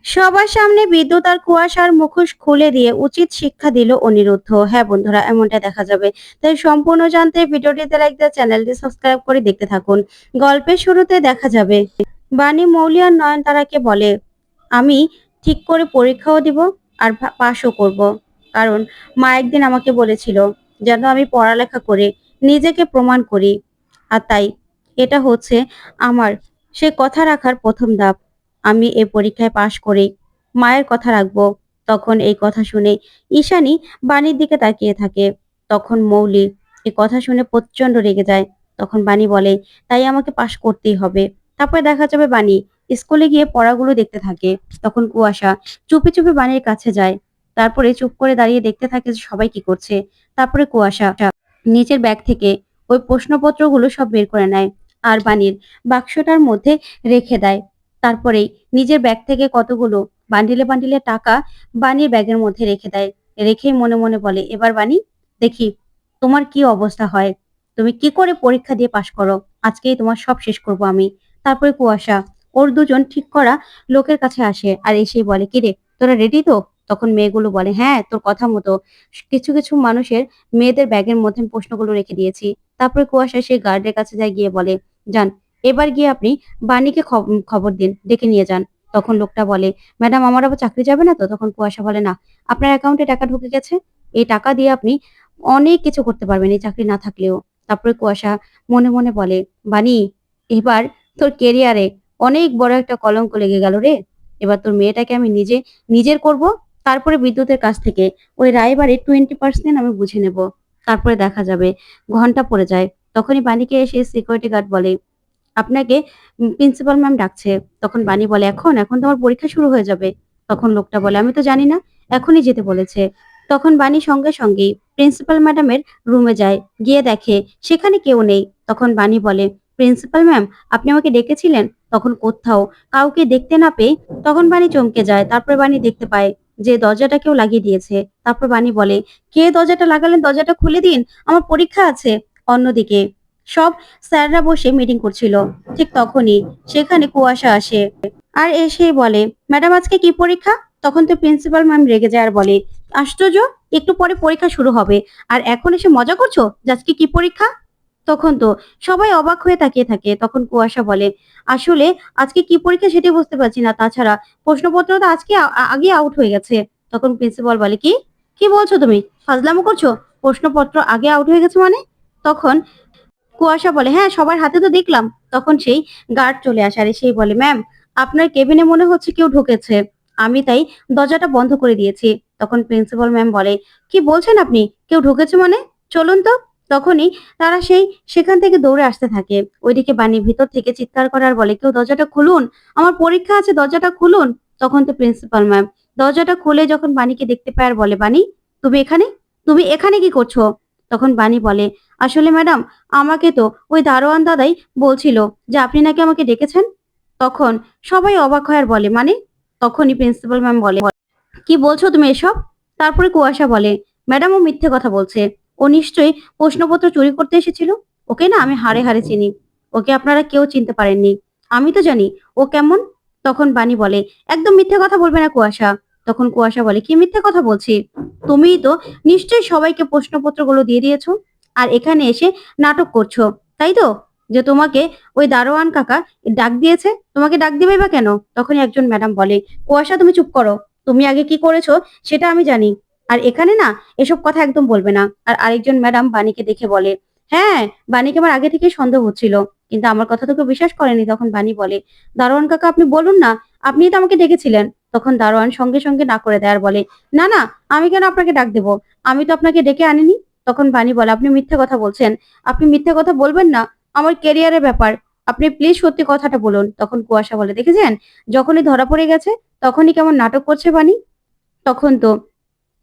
সবার সামনে বিদ্যুৎ আর কুয়াশার মুখোশ খুলে দিয়ে উচিত শিক্ষা দিল অনিরুদ্ধ। হ্যাঁ বন্ধুরা, এমনটা দেখা যাবে। তাই সম্পূর্ণ জানতে ভিডিওটিতে লাইক দিয়ে চ্যানেলটি সাবস্ক্রাইব করে দেখতে থাকুন। গল্পের শুরুতে দেখা যাবে বাণী মৌলি আর নয়নতারাকে বলে, আমি ঠিক করে পরীক্ষাও দিব আর পাশও করব। কারণ মা একদিন আমাকে বলেছিল যেন আমি পড়ালেখা করে নিজেকে প্রমাণ করি। আর তাই এটা হচ্ছে আমার সে কথা রাখার প্রথম ধাপ। আমি এই পরীক্ষায় পাশ করে মায়ের কথা রাখবো। তখন এই কথা শুনে ঈশানী বাণীর দিকে তাকিয়ে থাকে। তখন মৌলি এই কথা শুনে প্রচন্ড রেগে যায়। তখন বাণী বলে, তাই আমাকে পাশ করতেই হবে। তারপরে দেখা যাবে বাণী স্কুলে গিয়ে পড়াগুলো দেখতে থাকে। তখন কুয়াশা চুপি চুপি বাণীর কাছে যায়। তারপরে চুপ করে দাঁড়িয়ে দেখতে থাকে যে সবাই কি করছে। তারপরে কুয়াশা নিচের ব্যাগ থেকে ওই প্রশ্নপত্রগুলো সব বের করে নেয় আর বাণীর বাক্সটার মধ্যে রেখে দেয়। তারপরেই নিজের ব্যাগ থেকে কতগুলো বান্ডিলে বান্ডিলে টাকা বাণীর ব্যাগের মধ্যে রেখে দেয়। রেখেই মনে মনে বলে, এবার বাণী দেখি তোমার কি অবস্থা হয়, তুমি কি করে পরীক্ষা দিয়ে পাশ করো, আজকেই তোমার সব শেষ করব আমি। তারপরে কুয়াশা ওর দুজন ঠিক করা লোকের কাছে আসে আর এসেই বলে, কিরে তোরা রেডি তো? তখন মেয়েগুলো বলে, হ্যাঁ তোর কথা মতো কিছু কিছু মানুষের মেয়েদের ব্যাগের মধ্যে প্রশ্নগুলো রেখে দিয়েছি। তারপরে কুয়াশা সেই গার্ডের কাছে যায়, গিয়ে বলে, যান এবার গিয়ে আপনি বাণীকে খবর দিন, ডেকে নিয়ে যান। তখন লোকটা বলে, ম্যাডাম আমার আবার চাকরি যাবে না তো? তখন কুয়াশা বলে, না, আপনার অ্যাকাউন্টে টাকা ঢুকে গেছে, এই টাকা দিয়ে আপনি অনেক কিছু করতে পারবেন এই চাকরি না থাকলেও। তারপরে কুয়াশা মনে মনে বলে, বাণী এবার তোর কেরিয়ারে অনেক বড় একটা কলঙ্ক লেগে গেল রে। এবার তোর মেয়েটাকে আমি নিজের করব। তারপরে বিদ্যুতের কাছ থেকে ওই রায়বাড়ির 20% আমি বুঝে নেব। তারপরে দেখা যাবে ঘন্টা পড়ে যায়। তখনই বাণীকে এসে সিকিউরিটি গার্ড বলে, আপনাকে প্রিন্সিপাল ম্যাম ডাকছে। তখন বাণী বলে, এখন এখন তো আমার পরীক্ষা শুরু হয়ে যাবে। তখন লোকটা বলে, আমি তো জানি না, এখনই যেতে বলেছে। তখন বাণী সঙ্গে সঙ্গেই প্রিন্সিপাল ম্যাডামের রুমে যায়, গিয়ে দেখে সেখানে কেউ নেই। তখন বাণী বলে, প্রিন্সিপাল ম্যাম আপনি আমাকে ডেকেছিলেন? তখন কোথাও কাউকে দেখতে না পেয়ে তখন বাণী চমকে যায়। তারপরে বাণী দেখতে পায় যে দরজাটা কেউ লাগিয়ে দিয়েছে। তারপর বাণী বলে, কে দরজাটা লাগালেন, দরজাটা খুলে দিন, আমার পরীক্ষা আছে। অন্যদিকে সব স্যাররা বসে মিটিং করছিল। ঠিক তখনই সেখানে কুয়াশা আসে আর এসেই বলে, ম্যাডাম আজকে কি পরীক্ষা? তখন তো প্রিন্সিপাল ম্যাম রেগে যায় আর বলে, আশ্চর্য, একটু পরে পরীক্ষা শুরু হবে আর এখন এসে মজা করছো যে আজকে কি পরীক্ষা? তখন তো সবাই অবাক হয়ে তাকিয়ে থাকে। তখন কুয়াশা বলে, আসলে আজকে কি পরীক্ষা সেটাই বুঝতে পারছি না, তাছাড়া প্রশ্নপত্র তো আজকে আগে আউট হয়ে গেছে। তখন প্রিন্সিপাল বলে, কি কি বলছো তুমি, ফাজলামো করছো? প্রশ্নপত্র আগে আউট হয়ে গেছে মানে? তখন কুয়াশা বলে, হ্যাঁ সবার হাতে তো দেখলাম। তখন সেই গার্ড চলে আসে আর সেই বলে, ম্যাম আপনার কেবিনে মনে হচ্ছে কেউ ঢুকেছে, আমি তাই দরজাটা বন্ধ করে দিয়েছি। তখন প্রিন্সিপাল ম্যাম বলে, কি বলছেন আপনি, কেউ ঢুকেছে মানে? চলুন তো। তখনই তারা সেখান থেকে দৌড়ে আসতে থাকে। ওইদিকে বাণী ভিতর থেকে চিৎকার করে আর বলে, কেউ দরজাটা খুলুন, আমার পরীক্ষা আছে, দরজাটা খুলুন। তখন তো প্রিন্সিপাল ম্যাম দরজাটা খুলে যখন বাণীকে দেখতে পায় আর বলে, বাণী তুমি এখানে, তুমি এখানে কি করছো? তখন বাণী বলে, আসলে ম্যাডাম আমাকে তো ওই দারোয়ান দাদাই বলছিল যে আপনি নাকি আমাকে ডেকেছেন। তখন সবাই অবাক হয় আর বলে, মানে? তখনই প্রিন্সিপাল ম্যাম বলে, কি বলছো তুমি এসব? তারপরে কুয়াশা বলে, ম্যাডাম ও মিথ্যে কথা বলছে, ও নিশ্চয়ই প্রশ্নপত্র চুরি করতে এসেছিল। ওকে না আমি হাড়ে হাড়ে চিনি, ওকে আপনারা কেউ চিনতে পারেননি, আমি তো জানি ও কেমন। তখন বাণী বলে, একদম মিথ্যে কথা বলবে না কুয়াশা। তখন কুয়াশা বলে, কি মিথ্যে কথা বলছি? তুমিই তো নিশ্চয়ই সবাইকে প্রশ্নপত্রগুলো দিয়ে দিয়েছো আর এখানে এসে নাটক করছো, তাই তো? যে তোমাকে ওই দারোয়ান কাকা ডাক দিয়েছে, তোমাকে ডাক দিবে বা কেন? তখনই একজন ম্যাডাম বলে, কুয়াশা তুমি চুপ করো, তুমি আগে কি করেছো সেটা আমি জানি, আর এখানে না এসব কথা একদম বলবে না। আর আরেকজন ম্যাডাম বাণীকে দেখে বলে, হ্যাঁ বাণীকে আমার আগে থেকেই সন্দেহ হচ্ছিল, কিন্তু আমার কথা তো কেউ বিশ্বাস করেনি। তখন বাণী বলে, দারোয়ান কাকা আপনি বলুন না, আপনিই তো আমাকে ডেকেছিলেন। তখন দারোয়ান সঙ্গে সঙ্গে না করে দেয় আর বলে, না না, আমি কেন আপনাকে ডাক দেবো, আমি তো আপনাকে ডেকে আনিনি। তখন বাণী বলে, আপনি মিথ্যে কথা বলছেন, আপনি মিথ্যে কথা বলবেন না, আমার ক্যারিয়ারের ব্যাপার, আপনি প্লিজ সত্যি কথাটা বলুন। তখন কুয়াশা বলে, দেখেছেন যখনই ধরা পড়ে গেছে তখনই কেমন নাটক করছে বাণী। তখন তো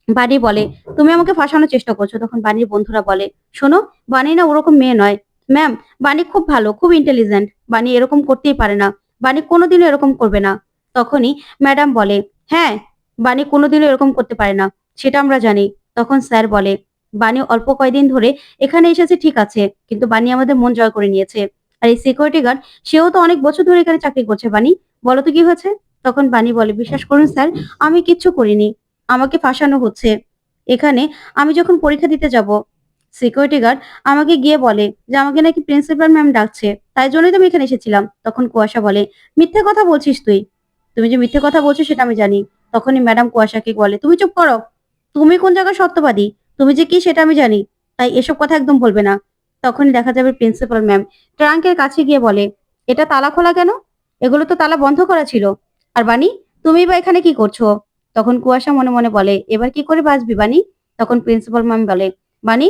বাণী বলে, তুমি আমাকে ফাঁসানোর চেষ্টা করছো। তখন বাণীর বন্ধুরা বলে, শোনো, বাণী না ওরকম মেয়ে নয় ম্যাম, বাণী খুব ভালো, খুব ইন্টেলিজেন্ট, বাণী এরকম করতেই পারে না, বাণী কোনোদিনও এরকম করবে না। তখনই ম্যাডাম বলে, হ্যাঁ বাণী কোনোদিনও এরকম করতে পারে না, সেটা আমরা জানি। তখন স্যার বলে, বাণী অল্প কয়দিন ধরে এখানে এসেছে ঠিক আছে, কিন্তু বাণী আমাদের মন জয় করে নিয়েছে। আর এই সিকিউরিটি গার্ড সেও তো অনেক বছর ধরে এখানে চাকরি করছে। বাণী বলো তো কি হয়েছে? তখন বাণী বলে, বিশ্বাস করুন স্যার, আমি কিচ্ছু করিনি, আমাকে ফাঁসানো হচ্ছে। এখানে আমি যখন পরীক্ষা দিতে যাব, সিকিউরিটি গার্ড আমাকে গিয়ে বলে যে আমাকে নাকি প্রিন্সিপাল ম্যাম ডাকছে, তাই জন্যই তো আমি এখানে এসেছিলাম। তখন কুয়াশা বলে, মিথ্যে কথা বলছিস তুই, তুমি যে মিথ্যে কথা বলছো সেটা আমি জানি। তখনই ম্যাডাম কুয়াশাকে বলে, তুমি চুপ করো, তুমি কোন জায়গায় সত্যবাদী, তুমি যে কি সেটা আমি জানি, তাই এসব কথা একদম বলবে না। তখনই দেখা যাবে প্রিন্সিপাল ম্যাম ট্রাঙ্কের কাছে গিয়ে বলে, এটা তালা খোলা কেন, এগুলো তো তালা বন্ধ করা ছিল। আর বানি, তুমি বা এখানে কি করছো? তখন কুয়াশা মনে মনে বলে, এবার কি করে বাঁচবি বানি? তখন প্রিন্সিপাল ম্যাম বলে, বানি,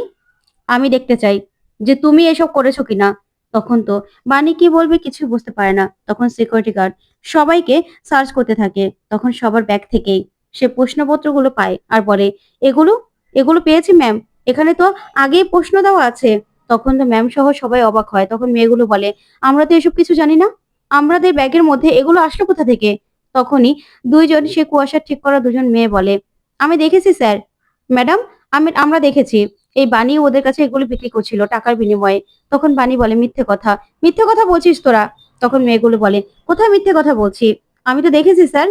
আমি দেখতে চাই যে তুমি এসব করেছো কিনা। তখন তো বানি কি বলবে কিছু বুঝতে পারে না। তখন সিকিউরিটি গার্ড সবাইকে সার্চ করতে থাকে। তখন সবার ব্যাগ থেকেই সে প্রশ্নপত্রগুলো পায় আর বলে, এগুলো এগুলো পেয়েছি ম্যাম, এখানে তো আগেই প্রশ্ন দেওয়া আছে। তখন তো ম্যাম সহ সবাই অবাক হয়। তখন মেয়েগুলো বলে, আমরা তো এসব কিছু জানি না, আমাদের ব্যাগের মধ্যে এগুলো আসলো কোথা থেকে? তখনই দুইজন সে কুয়াশা ঠিক করা দুজন মেয়ে বলে, আমি দেখেছি স্যার, ম্যাডাম, আমরা দেখেছি এই বানি ওদের কাছে এগুলো বিক্রি করছিল টাকার বিনিময়ে। তখন বানি বলে, মিথ্যে কথা, মিথ্যে কথা বলছিস তোরা। তখন মেয়েগুলো বলে, কোথায় মিথ্যে কথা বলছি, আমি তো দেখেছি স্যার,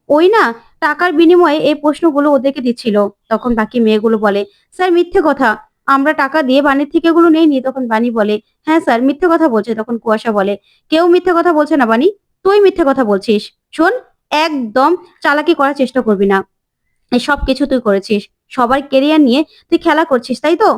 ওই না টাকার বিনিময়ে এই প্রশ্নগুলো ওদেরকে দিচ্ছিল। তখন বাকি মেয়েগুলো বলে, স্যার মিথ্যে কথা, আমরা টাকা দিয়ে বানির থেকে এগুলো নেইনি। তখন বানি বলে, হ্যাঁ স্যার মিথ্যে কথা বলছে। তখন কুয়াশা বলে, কেউ মিথ্যে কথা বলছে না বানি, তুই মিথ্যে কথা বলছিস। শোন, একদম চালাকি করার চেষ্টা করবি না, এই সবকিছু তুই করেছিস, সবার কেরিয়ার নিয়ে তুই খেলা করছিস, তাই তো?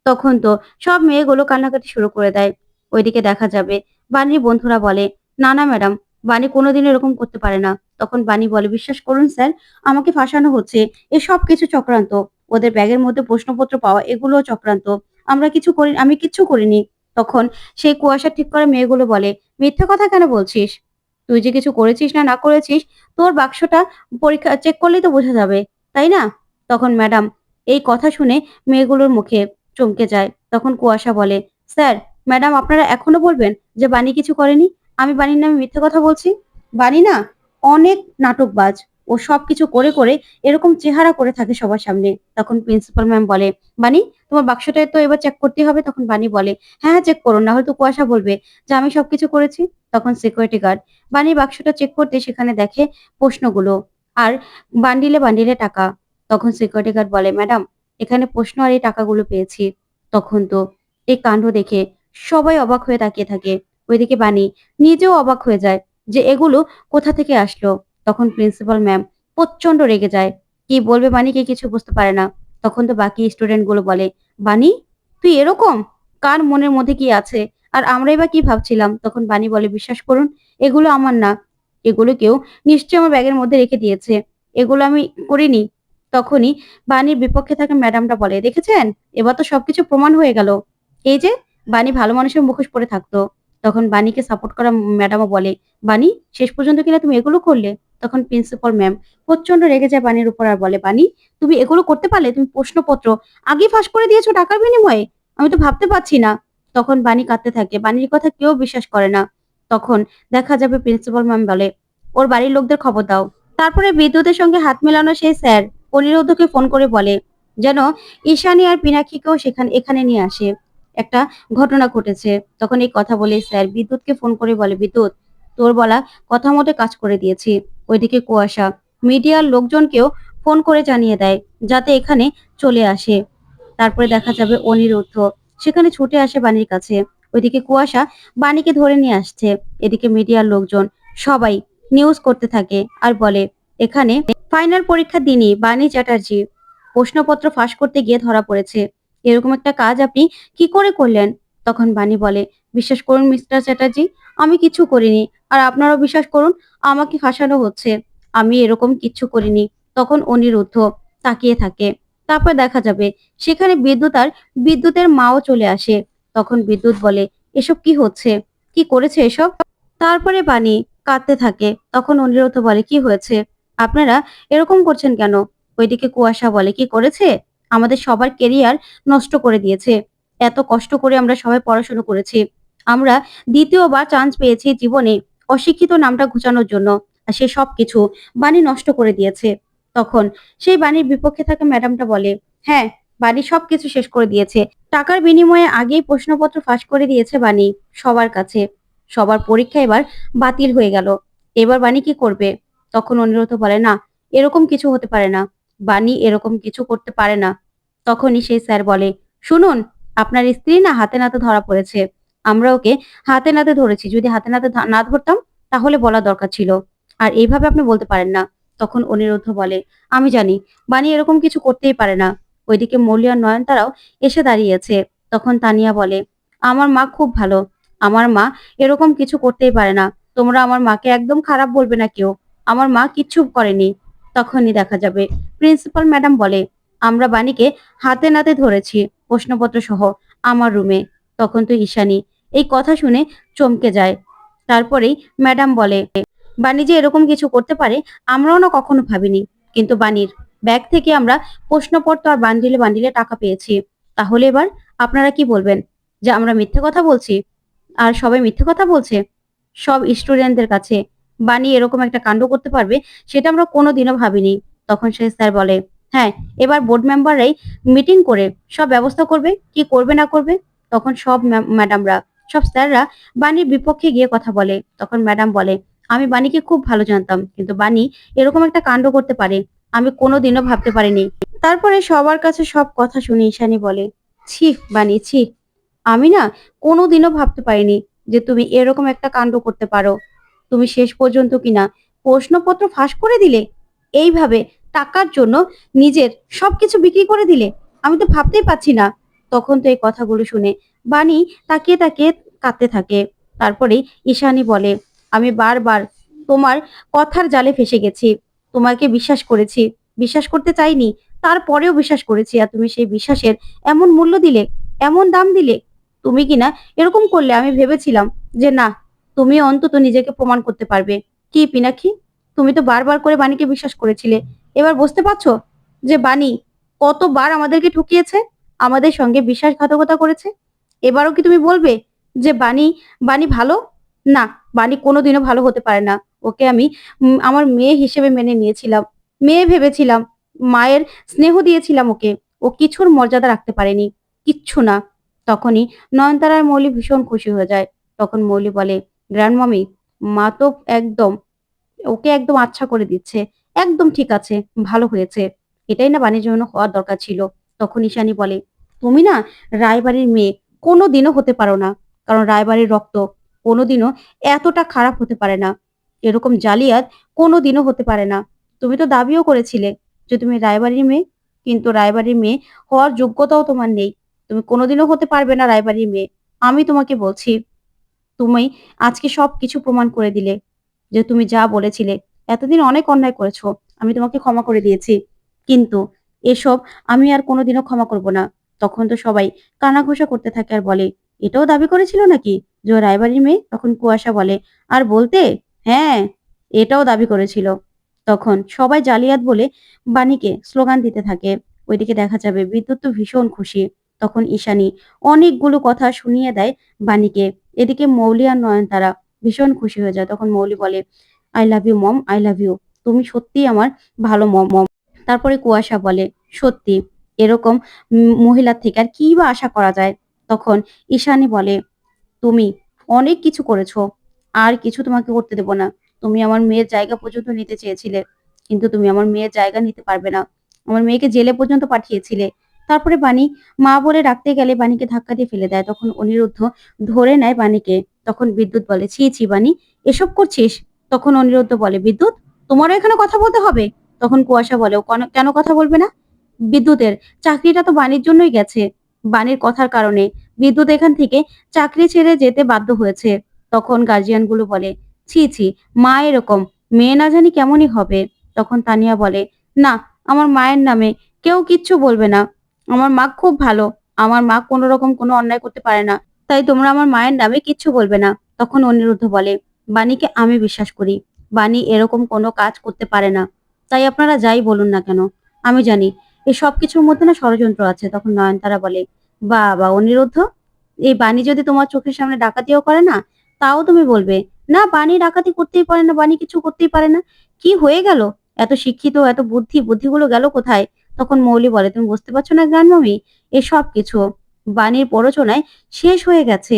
তখন তো সব মেয়েগুলো কান্নাকাটি শুরু করে দেয়। ওইদিকে দেখা যাবে বানির বন্ধুরা বলে, না না ম্যাডাম, বানি কোনোদিন এরকম করতে পারে না। তখন বানি বলে, বিশ্বাস করুন স্যার, আমাকে ফাঁসানো হচ্ছে, এ সব কিছু চক্রান্ত, ওদের ব্যাগের মধ্যে প্রশ্নপত্র পাওয়া এগুলো চক্রান্ত, আমি কিচ্ছু করিনি। তখন সেই কুয়াশা ঠিক করে মেয়েগুলো বলে, মিথ্যে কথা কেন বলছিস, তুই যে কিছু করেছিস না না করেছিস, তোর বাক্সটা পরীক্ষা চেক করলেই তো বোঝা যাবে, তাই না? তখন ম্যাডাম এই কথা শুনে মেয়েগুলোর মুখে চমকে যায়। তখন কুয়াশা বলে, স্যার, ম্যাডাম আপনারা এখনো বলবেন যে বানি কিছু করেনি, আমি বানির নামে মিথ্যে কথা বলছি? বানি না অনেক নাটকবাজ, ও সবকিছু করে করে এরকম চেহারা করে থাকে সবার সামনে। তখন প্রিন্সিপাল ম্যাম বলে, বানি, তোমার বাক্সটা তো এবার চেক করতে হবে। তখন বানি বলে, হ্যাঁ হ্যাঁ চেক করুন, না হয়তো কুয়াশা বলবে যে আমি সবকিছু করেছি। তখন সিকিউরিটি গার্ড বানির বাক্সটা চেক করতে সেখানে দেখে প্রশ্নগুলো আর বান্ডিলে বান্ডিলে টাকা। তখন সিকিউরিটি গার্ড বলে, ম্যাডাম, এখানে প্রশ্ন আর এই টাকাগুলো পেয়েছি। তখন তো এই কাণ্ড দেখে সবাই অবাক হয়ে তাকিয়ে থাকে। ওইদিকে বানি নিজেও অবাক হয়ে যায় যে এগুলো কোথা থেকে আসলো। তখন প্রিন্সিপাল ম্যাম প্রচন্ড রেগে যায়, কি বলবে বানিকে কিছু বুঝতে পারে না। তখন তো বাকি স্টুডেন্ট গুলো বলে, বানি, তুই এরকম, কার মনের মধ্যে কি আছে, আর আমরাই বা কি ভাবছিলাম। তখন বানি বলে, বিশ্বাস করুন, এগুলো আমার না, এগুলো কেউ নিশ্চয়ই আমার ব্যাগের মধ্যে রেখে দিয়েছে, এগুলো আমি করিনি। তখনই বাণীর বিপক্ষে থাকা ম্যাডামটা বলে, দেখেছেন, এবার তো সবকিছু প্রমাণ হয়ে গেল, এই যে বাণী ভালো মানুষের মুখোশ পরে থাকতো। তখন বাণীকে সাপোর্ট করা ম্যাডামও বলে, বাণী, শেষ পর্যন্ত কিনা তুমি এগুলো করলে? তখন প্রিন্সিপাল ম্যাম প্রচন্ড রেগে যায় বাণীর উপর আর বলে, বাণী, তুমি এগুলো করতে পারলে, তুমি প্রশ্নপত্র আগে ফাঁস করে দিয়েছো টাকার বিনিময়ে, আমি তো ভাবতে পারছি না। তখন বাণী কাঁদতে থাকে, বাণীর কথা কেউ বিশ্বাস করে না। তখন দেখা যাবে প্রিন্সিপাল ম্যাম বলে, ওর বাড়ির লোকদের খবর দাও। তারপরে বিদ্যুতের সঙ্গে হাত মেলানো সেই স্যার অনিরুদ্ধকে ফোন করে বলে যেন ঈশানী আর পিনাক্ষীকেও এখানে নিয়ে আসে, একটা ঘটনা ঘটেছে। তখন এই কথা বলে স্যার বিদ্যুৎকে ফোন করে বলে, বিদ্যুৎ, তোর বলা কথা মতো কাজ করে দিয়েছি। ওইদিকে কুয়াশা মিডিয়ার লোকজনকেও ফোন করে জানিয়ে দেয় যাতে এখানে চলে আসে। তারপরে দেখা যাবে অনিরুদ্ধ সেখানে ছুটে আসে বাণীর কাছে। ওইদিকে কুয়াশা বাণীকে ধরে নিয়ে আসছে। এদিকে মিডিয়ার লোকজন সবাই নিউজ করতে থাকে আর বলে, এখানে ফাইনাল পরীক্ষার দিনই বাণী চ্যাটার্জি প্রশ্নপত্র ফাঁস করতে গিয়ে ধরা পড়েছে। এরকম একটা কাজ আপনি কি করে করলেন? তখন বাণী বলে, বিশ্বাস করুন মিস্টার চ্যাটার্জি, আমি কিছু করিনি, আর আপনারাও বিশ্বাস করুন, আমাকে ফাঁসানো হচ্ছে, আমি এরকম কিচ্ছু করিনি। তখন অনিরুদ্ধ তাকিয়ে থাকে। তারপর দেখা যাবে সেখানে বিদ্যুতের মাও চলে আসে। তখন বিদ্যুৎ বলে, এসব কি হচ্ছে, কি করেছে এসব? তারপরে বাণী কাঁদতে থাকে। তখন অনিরুদ্ধ বলে, কি হয়েছে, আপনারা এরকম করছেন কেন? ওইদিকে কুয়াশা বলে, কি করেছে, আমাদের সবার কেরিয়ার নষ্ট করে দিয়েছে, এত কষ্ট করে আমরা সবাই পড়াশোনা করেছি, আমরা দ্বিতীয়বার চান্স পেয়েছি জীবনে অশিক্ষিত নামটা ঘুচানোর জন্য, আর সে সব কিছু বাণী নষ্ট করে দিয়েছে। তখন সেই বাণীর বিপক্ষে থাকা ম্যাডামটা বলে, হ্যাঁ, বাণী সবকিছু শেষ করে দিয়েছে, টাকার বিনিময়ে আগেই প্রশ্নপত্র ফাঁস করে দিয়েছে বাণী সবার কাছে। সবার পরীক্ষা এবার বাতিল হয়ে গেল। এবার বাণী কি করবে? তখন অনিরুদ্ধ বলে, না এরকম কিছু হতে পারে না, বাণী এরকম কিছু করতে পারে না। তখনই সেই স্যার বলে, শুনুন, আপনার স্ত্রী না হাতে নাতে ধরা পড়েছে, আমরা ওকে হাতে নাতে ধরেছি, যদি হাতে নাতে না ধরতাম তাহলে বলা দরকার ছিল, আর এইভাবে আপনি বলতে পারেন না। তখন অনিরুদ্ধ বলে, আমি জানি বাণী এরকম কিছু করতেই পারে না। ওইদিকে মৌলি আর নয়নতারাও এসে দাঁড়িয়েছে। তখন তানিয়া বলে, আমার মা খুব ভালো, আমার মা এরকম কিছু করতেই পারে না, তোমরা আমার মাকে একদম খারাপ বলবে না কেউ, আমার মা কিচ্ছু করেনি। তখনই দেখা যাবে প্রিন্সিপাল ম্যাডাম বলে, আমরা বাণীকে হাতে নাতে ধরেছি, প্রশ্নপত্র সহ, আমার রুমে। তখন তো ঈশানী এই কথা শুনে চমকে যায়। তারপরেই ম্যাডাম বলে, বাণী যে এরকম কিছু করতে পারে আমরাও না কখনো ভাবিনি, কিন্তু বাণীর ব্যাগ থেকে আমরা প্রশ্নপত্র আর বান্ডিলে বান্ডিলে টাকা পেয়েছি। তাহলে এবার আপনারা কি বলবেন, যে আমরা মিথ্যে কথা বলছি? আর সবাই মিথ্যে কথা বলছে সব স্টুডেন্টদের কাছে, বাণী এরকম একটা কাণ্ড করতে পারবে সেটা আমরা কোনোদিনও ভাবিনি। তখন সেই স্যার বলে, হ্যাঁ, এবার বোর্ড মেম্বাররাই মিটিং করে সব ব্যবস্থা করবে, কি করবে না করবে। তখন সব ম্যাডামরা, সব স্যাররা বাণীর বিপক্ষে গিয়ে কথা বলে। তখন ম্যাডাম বলে, আমি বাণীকে খুব ভালো জানতাম, কিন্তু বাণী এরকম একটা কাণ্ড করতে পারে আমি কোনোদিনও ভাবতে পারিনি। তারপরে সবার কাছে সব কথা শুনে ঈশানী বলে, ছি বাণী, ছি, আমি না কোনোদিনও ভাবতে পারিনি যে তুমি এরকম একটা কাণ্ড করতে পারো। তুমি শেষ পর্যন্ত কিনা প্রশ্নপত্র ফাঁস করে দিলে, এইভাবে টাকার জন্য নিজের সবকিছু বিক্রি করে দিলে, আমি তো ভাবতেই পারছি না। তখন তো এই কথাগুলো শুনে বাণী তাকিয়ে তাকিয়ে কাঁদতে থাকে। তারপরেই ঈশানী বলে, আমি বারবার তোমার কথার জালে ফেসে গেছি, তোমাকে বিশ্বাস করেছি, বিশ্বাস করতে চাইনি, তারপরেও বিশ্বাস করেছি, আর তুমি সেই বিশ্বাসের এমন মূল্য দিলে, এমন দাম দিলে। তুমি কিনা এরকম করলে আমি ভেবেছিলাম যে না, তুমি অন্তত নিজেকে প্রমাণ করতে পারবে। কি পিনাক্ষী, তুমি তো বারবার করে বাণীকে বিশ্বাস করেছিলে, এবার বুঝতে পারছো যে বাণী কতবার আমাদেরকে ঠকিয়েছে, আমাদের সঙ্গে বিশ্বাসঘাতকতা করেছে। এবারও কি তুমি বলবে যে বাণী বাণী ভালো? না, বাণী কোনোদিনও ভালো হতে পারে না। ওকে আমি আমার মেয়ে হিসেবে মেনে নিয়েছিলাম, মেয়ে ভেবেছিলাম, মায়ের স্নেহ দিয়েছিলাম ওকে, ও কিছুর মর্যাদা রাখতে পারেনি, কিচ্ছু না। তখনই নয়নতারা আর মৌলি ভীষণ খুশি হয়ে যায়। তখন মৌলি বলে, গ্র্যান্ড মামি, মা তো একদম ওকে একদম আচ্ছা করে দিচ্ছে, একদম ঠিক আছে, ভালো হয়েছে, এটাই না বাণীর জন্য হওয়ার দরকার ছিল। তখন ঈশানী বলে, তুমি না রায়বাড়ির মেয়ে কোনোদিনও হতে পারো না, কারণ রায়বাড়ির রক্ত কোনোদিনও এতটা খারাপ হতে পারে না, এরকম জালিয়াত কোনোদিনও হতে পারে না। তুমি তো দাবিও করেছিলে যে তুমি রায়বাড়ির মেয়ে, কিন্তু রায়বাড়ির মেয়ে হওয়ার যোগ্যতাও তোমার নেই, তুমি কোনোদিনও হতে পারবে না রায়বাড়ির মেয়ে। আমি তোমাকে বলছি, তুমি আজকে সবকিছু প্রমাণ করে দিলে যে তুমি যা বলেছিলে, এতদিন অনেক অন্যায় করেছো, আমি তোমাকে ক্ষমা করে দিয়েছি, কিন্তু এসব আমি আর কোনোদিনও ক্ষমা করব না। তখন তো সবাই কানাঘুষা করতে থাকে আর বলে, এটাও দাবি করেছিল নাকি যে ও রায়বাড়ির মেয়ে? তখন কুয়াশা বলে, আর বলতে, হ্যাঁ, এটাও দাবি করেছিল। তখন সবাই জালিয়াত বলে বাণীকে স্লোগান দিতে থাকে। ওইদিকে দেখা যাবে বিদ্যুৎ তো ভীষণ খুশি। তখন ঈশানী অনেকগুলো কথা শুনিয়ে দেয় বাণীকে। এদিকে মৌলি আর নয়নতারা ভীষণ খুশি হয়ে যায়। তখন মৌলি বলে, I love you mom, I love you, তুমি সত্যিই আমার ভালো মম। তারপরে কুয়াশা বলে, সত্যি, এরকম মহিলার থেকে আর কি বা আশা করা যায়। তখন ঈশানী বলে, তুমি অনেক কিছু করেছো, আর কিছু তোমাকে করতে দেব না। তুমি আমার মেয়ের জায়গা পর্যন্ত নিতে চেয়েছিলে, কিন্তু তুমি আমার মেয়ের জায়গা নিতে পারবে না। আমার মেয়েকে জেলে পর্যন্ত পাঠিয়েছিলে। তারপরে বাণী মা বলে ডাকতে গেলে বাণীকে ধাক্কা দিয়ে ফেলে দেয়। তখন অনিরুদ্ধ ধরে নেয় বাণীকে। তখন বিদ্যুৎ বলে, ছি ছি বাণী, এসব করছিস? তখন অনিরুদ্ধ বলে, বিদ্যুৎ, তোমারও এখানে কথা বলতে হবে? তখন কুয়াশা বলে, ও কেন কথা বলবে না? বিদ্যুতের চাকরিটা তো বাণীর জন্যই গেছে, বাণীর কথার কারণে বিদ্যুৎ এখান থেকে চাকরি ছেড়ে যেতে বাধ্য হয়েছে। তখন গার্জিয়ান গুলো বলে, ছি ছি, মা এরকম, মেয়ে না জানি কেমনই হবে। তখন তানিয়া বলে, না, আমার মায়ের নামে কেউ কিচ্ছু বলবে না, আমার মা খুব ভালো, আমার মা কোনো রকম কোনো অন্যায় করতে পারে না, তাই তোমরা আমার মায়ের নামে কিচ্ছু বলবে না। তখন অনিরুদ্ধ বলে, বাণীকে আমি বিশ্বাস করি, বাণী এরকম কোনো কাজ করতে পারে না, তাই আপনারা যাই বলুন না কেন, আমি জানি এই সবকিছুর মধ্যে না ষড়যন্ত্র আছে। তখন নয়নতারা বলে, বাবা অনিরুদ্ধ, এই বাণী যদি তোমার চোখের সামনে ডাকাতিও করে না, তাও তুমি বলবে, না বাণী ডাকাতি করতেই পারে না, বাণী কিছু করতেই পারে না। কি হয়ে গেল? এত শিক্ষিত, এত বুদ্ধিগুলো গেল কোথায়? তখন মৌলি বলে, তুমি বুঝতে পারছো না গ্রান্ডমামি, এ সব কিছু বাণীর প্ররোচনায় শেষ হয়ে গেছে।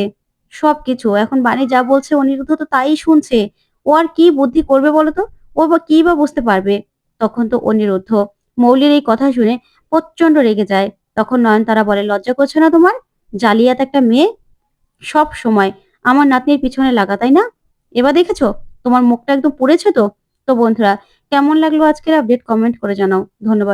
সবকিছু এখন বাণী যা বলছে অনিরুদ্ধ তো তাই শুনছে, ও আর কি বুদ্ধি করবে বলো তো? ও বা কি বা বুঝতে পারবে। তখন তো অনিরুদ্ধ মৌলির এই কথা শুনে প্রচন্ড রেগে যায়। তখন নয়নতারা বলে, লজ্জা করছে না তোমার? জালিয়াত একটা মেয়ে সব সময় আমার নাতনির পিছনে লাগা, তাই না? এবার দেখেছো তোমার মুখটা একদম পুড়েছে তো। তো বন্ধুরা, কেমন লাগলো আজকের আপডেট কমেন্ট করে জানাও। ধন্যবাদ।